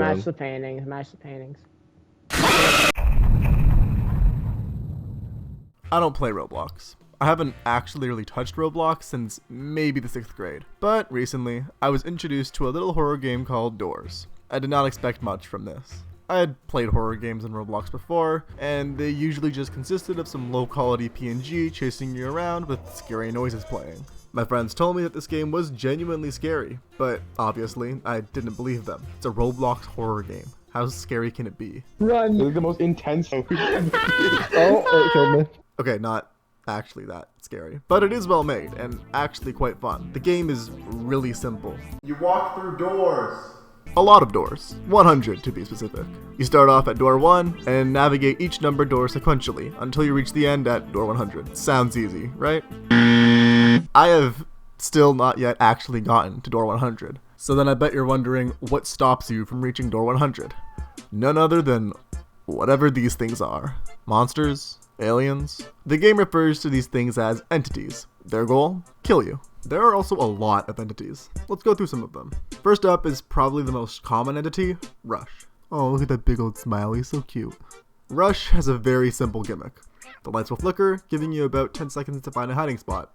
Match the paintings. Match the paintings. I don't play Roblox. I haven't actually really touched Roblox since maybe the 6th grade. But recently, I was introduced to a little horror game called Doors. I did not expect much from this. I had played horror games in Roblox before, and they usually just consisted of some low-quality PNG chasing you around with scary noises playing. My friends told me that this game was genuinely scary, but obviously, I didn't believe them. It's a Roblox horror game. How scary can it be? Run! This is the most intense. Oh, it killed me. Okay, not actually that scary, but it is well made and actually quite fun. The game is really simple. You walk through doors. A lot of doors, 100 to be specific. You start off at door 1 and navigate each numbered door sequentially until you reach the end at door 100. Sounds easy, right? I have still not yet actually gotten to door 100. So then I bet you're wondering what stops you from reaching door 100. None other than whatever these things are. Monsters? Aliens? The game refers to these things as entities. Their goal? Kill you. There are also a lot of entities. Let's go through some of them. First up is probably the most common entity, Rush. Oh, look at that big old smile, he's so cute. Rush has a very simple gimmick. The lights will flicker, giving you about 10 seconds to find a hiding spot.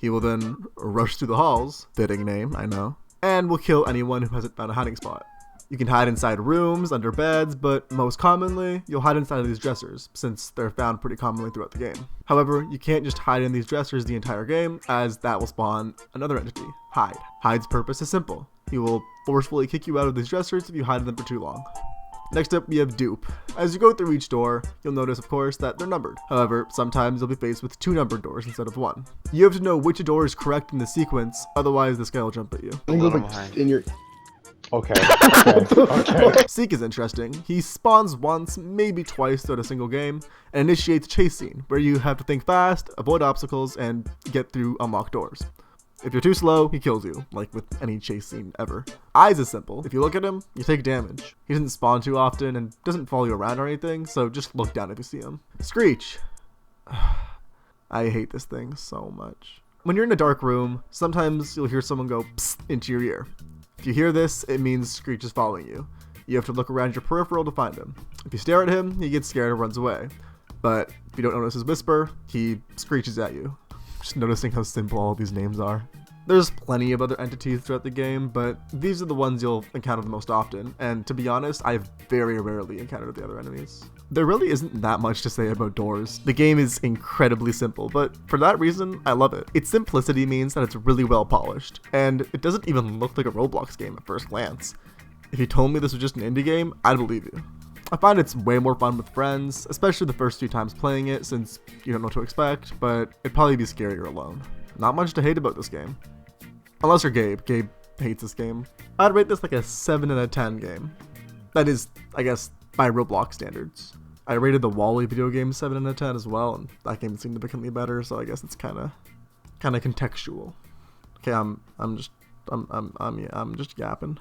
He will then rush through the halls, fitting name, I know, and will kill anyone who hasn't found a hiding spot. You can hide inside rooms, under beds, but most commonly, you'll hide inside of these dressers, since they're found pretty commonly throughout the game. However, you can't just hide in these dressers the entire game, as that will spawn another entity, Hide. Hide's purpose is simple. He will forcefully kick you out of these dressers if you hide in them for too long. Next up, we have Dupe. As you go through each door, you'll notice, of course, that they're numbered. However, sometimes you'll be faced with 2 numbered doors instead of 1. You have to know which door is correct in the sequence, otherwise this guy will jump at you. I think it was like in your. Okay. Okay. Seek is interesting. He spawns once, maybe twice throughout a single game, and initiates a chase scene, where you have to think fast, avoid obstacles, and get through unlocked doors. If you're too slow, he kills you, like with any chase scene ever. Eyes is simple. If you look at him, you take damage. He doesn't spawn too often and doesn't follow you around or anything, so just look down if you see him. Screech. I hate this thing so much. When you're in a dark room, sometimes you'll hear someone go psst into your ear. If you hear this, it means Screech is following you. You have to look around your peripheral to find him. If you stare at him, he gets scared and runs away. But if you don't notice his whisper, he screeches at you. Just noticing how simple all these names are. There's plenty of other entities throughout the game, but these are the ones you'll encounter the most often, and to be honest, I've very rarely encountered the other enemies. There really isn't that much to say about Doors. The game is incredibly simple, but for that reason, I love it. Its simplicity means that it's really well polished, and it doesn't even look like a Roblox game at first glance. If you told me this was just an indie game, I'd believe you. I find it's way more fun with friends, especially the first few times playing it since you don't know what to expect, but it'd probably be scarier alone. Not much to hate about this game. Unless you're Gabe. Gabe hates this game. I'd rate this like a 7 out of 10 game. That is, I guess, by Roblox standards. I rated the Wall-E video game 7 out of 10 as well, and that game seemed significantly better, so I guess it's kind of contextual. Okay, I'm just yapping.